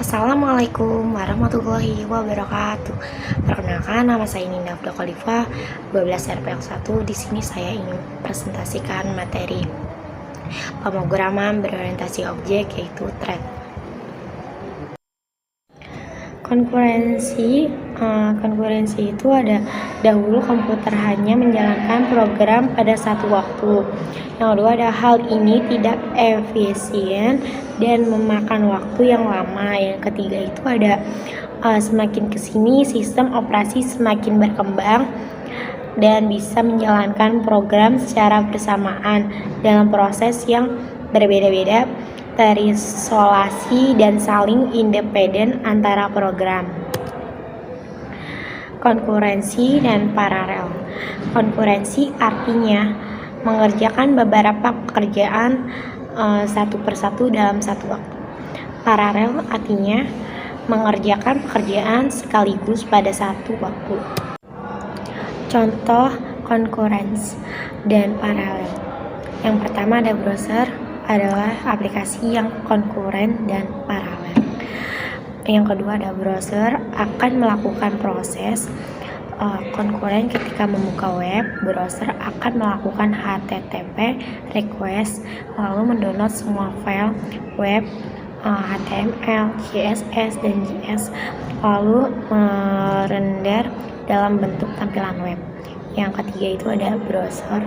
Assalamualaikum warahmatullahi wabarakatuh. Perkenalkan, nama saya Ninda Abdul Khalifah, 12 RPL1. Di sini saya ingin presentasikan materi pemrograman berorientasi objek, yaitu thread. Konkurensi itu ada dahulu komputer hanya menjalankan program pada satu waktu. Yang kedua, ada hal ini tidak efisien dan memakan waktu yang lama. Yang ketiga itu ada semakin kesini sistem operasi semakin berkembang dan bisa menjalankan program secara bersamaan dalam proses yang berbeda-beda, terisolasi dan saling independen antara program. Konkurensi dan paralel. Konkurensi artinya mengerjakan beberapa pekerjaan satu persatu dalam satu waktu. Paralel artinya mengerjakan pekerjaan sekaligus pada satu waktu. Contoh konkurensi dan paralel. Yang pertama ada browser, adalah aplikasi yang konkuren dan paralel. Yang kedua ada browser akan melakukan proses konkuren ketika membuka web. Browser akan melakukan HTTP request lalu mendownload semua file web HTML, CSS, dan JS lalu merender dalam bentuk tampilan web. Yang ketiga itu ada browser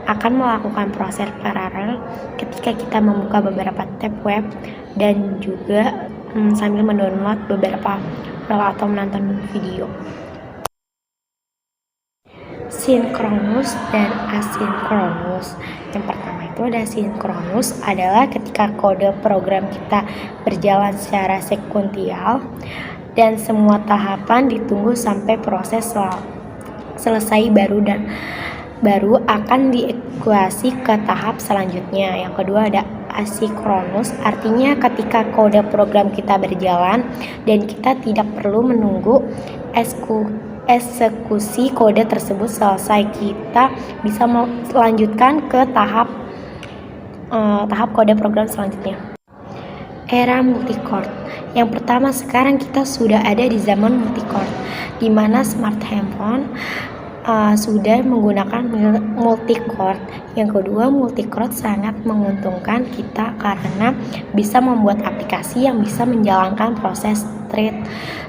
akan melakukan proses paralel ketika kita membuka beberapa tab web dan juga sambil mendownload beberapa file atau menonton video. Sinkronus dan asinkronus. Yang pertama itu ada sinkronus, adalah ketika kode program kita berjalan secara sekuensial dan semua tahapan ditunggu sampai proses selesai baru akan dieksekusi ke tahap selanjutnya. Yang kedua ada asinkronus, artinya ketika kode program kita berjalan dan kita tidak perlu menunggu eksekusi kode tersebut selesai, kita bisa melanjutkan ke tahap kode program selanjutnya. Era multicore. Yang pertama, sekarang kita sudah ada di zaman multicore, di mana smart handphone sudah menggunakan multicore. Yang kedua, multicore sangat menguntungkan kita karena bisa membuat aplikasi yang bisa menjalankan proses thread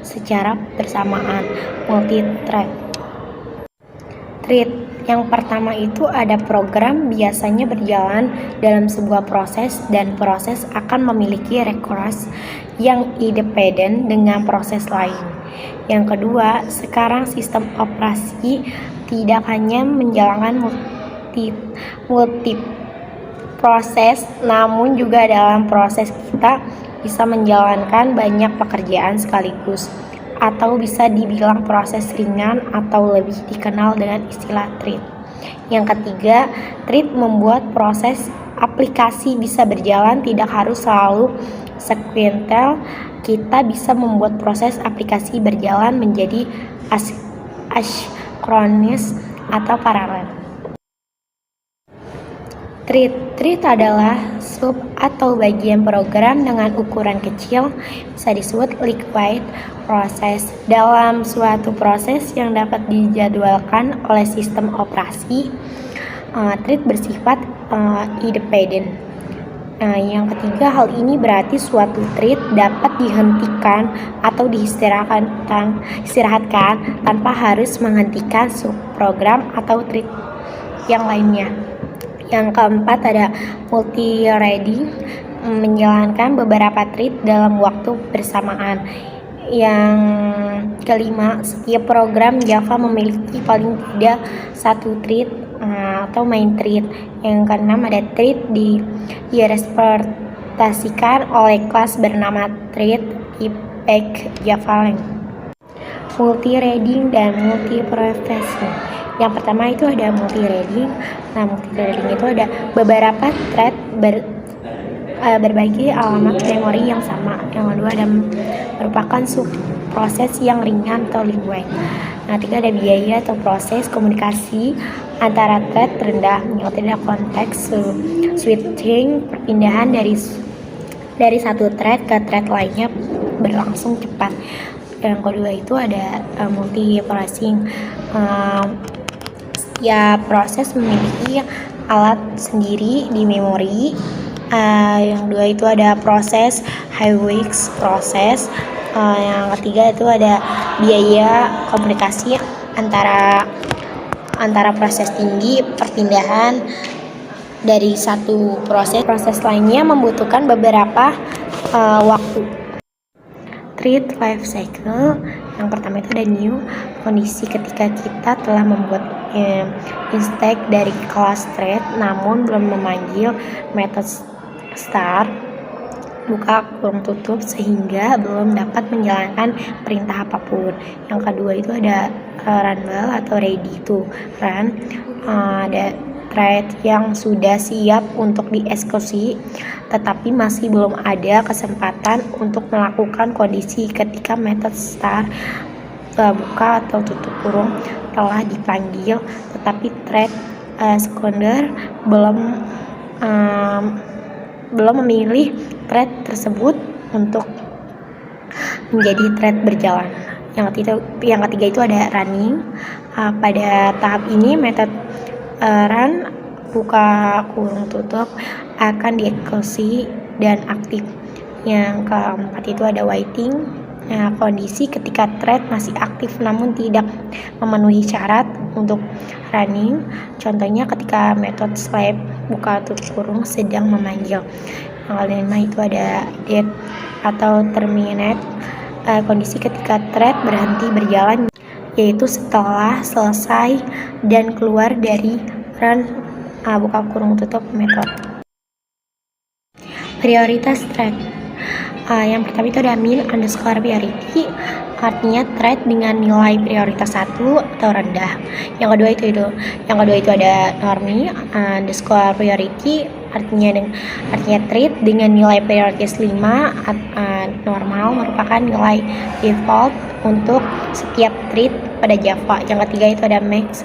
secara bersamaan. Multi-thread. Thread yang pertama itu ada program biasanya berjalan dalam sebuah proses dan proses akan memiliki resource yang independen dengan proses lain. Yang kedua, sekarang sistem operasi tidak hanya menjalankan multi proses, namun juga dalam proses kita bisa menjalankan banyak pekerjaan sekaligus, atau bisa dibilang proses ringan atau lebih dikenal dengan istilah thread. Yang ketiga, thread membuat proses aplikasi bisa berjalan tidak harus selalu sekuensial. Kita bisa membuat proses aplikasi berjalan menjadi asinkronis atau paralel. Thread adalah sub atau bagian program dengan ukuran kecil, bisa disebut liquid proses. Dalam suatu proses yang dapat dijadwalkan oleh sistem operasi, thread bersifat independen. Yang ketiga, hal ini berarti suatu thread dapat dihentikan atau diistirahatkan tanpa harus menghentikan subprogram atau thread yang lainnya. Yang keempat ada multi-threading, menjalankan beberapa thread dalam waktu bersamaan. Yang kelima, setiap program Java memiliki paling tidak satu thread atau main thread. Yang keenam ada thread direpresentasikan oleh kelas bernama thread di pack Java-Lang. Multi-threading dan multi-processing. Yang pertama itu ada multi-threading. Nah, multi-threading itu ada beberapa thread berbagi alamat memori yang sama. Yang kedua ada merupakan subproses yang ringan atau lightweight. Nah, tiga ada biaya atau proses komunikasi antara thread rendah. Yang ketiga konteks switching, perpindahan dari satu thread ke thread lainnya berlangsung cepat. Yang kedua itu ada multiprocessing. Setiap proses memiliki alat sendiri di memori. Yang kedua itu ada proses High-Wix proses. Yang ketiga itu ada biaya komunikasi antara proses tinggi. Perpindahan dari satu proses lainnya membutuhkan beberapa waktu. Thread life cycle. Yang pertama itu ada new, kondisi ketika kita telah membuat instance dari kelas thread namun belum memanggil method start buka kurung tutup sehingga belum dapat menjalankan perintah apapun. Yang kedua itu ada runnable atau ready to run. Ada thread yang sudah siap untuk dieksekusi tetapi masih belum ada kesempatan untuk melakukan kondisi ketika method start buka atau tutup kurung telah dipanggil, tetapi thread sekunder belum memilih thread tersebut untuk menjadi thread berjalan. Yang ketiga itu ada running. Pada tahap ini metode run buka kurung tutup akan dieksekusi dan aktif. Yang keempat itu ada waiting. Kondisi ketika thread masih aktif namun tidak memenuhi syarat untuk running. Contohnya ketika metode sleep buka tutup kurung sedang memanggil. Yang kelima itu ada dead atau terminate. Kondisi ketika thread berhenti berjalan, yaitu setelah selesai dan keluar dari run buka kurung tutup metode. Prioritas thread. Yang pertama itu ada min underscore priority, artinya thread dengan nilai prioritas 1 atau rendah. Yang kedua itu ada normi underscore priority, artinya thread dengan nilai prioritas 5 normal merupakan nilai default untuk setiap thread pada Java. Yang ketiga itu ada max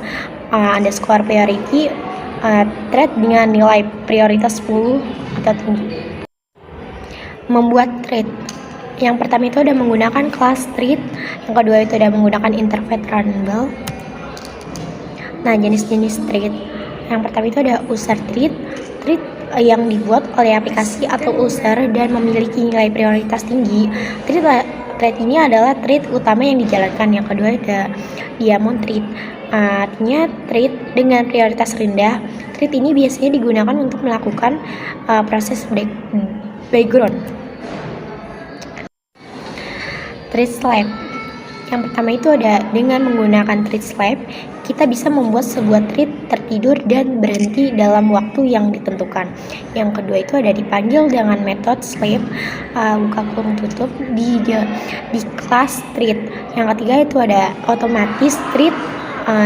underscore priority, thread dengan nilai prioritas 10 atau tinggi. Membuat thread. Yang pertama itu ada menggunakan class thread. Yang kedua itu ada menggunakan interface runnable. Nah, jenis-jenis thread. Yang pertama itu ada user thread. Thread yang dibuat oleh aplikasi atau user dan memiliki nilai prioritas tinggi. Thread ini adalah thread utama yang dijalankan. Yang kedua ada diamond thread. Artinya thread dengan prioritas rendah. Thread ini biasanya digunakan untuk melakukan proses background. Thread sleep. Yang pertama itu ada dengan menggunakan thread sleep, kita bisa membuat sebuah thread tertidur dan berhenti dalam waktu yang ditentukan. Yang kedua itu ada dipanggil dengan metode sleep buka kurung tutup di kelas thread. Yang ketiga itu ada otomatis thread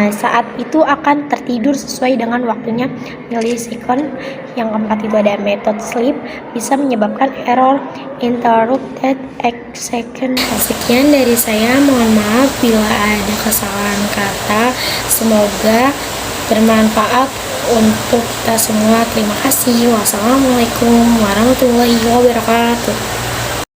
saat itu akan tertidur sesuai dengan waktunya millisecond. Yang keempat itu ada method sleep, bisa menyebabkan error interrupted execution. Sekian dari saya, mohon maaf bila ada kesalahan kata. Semoga bermanfaat untuk kita semua. Terima kasih. Wassalamualaikum warahmatullahi wabarakatuh.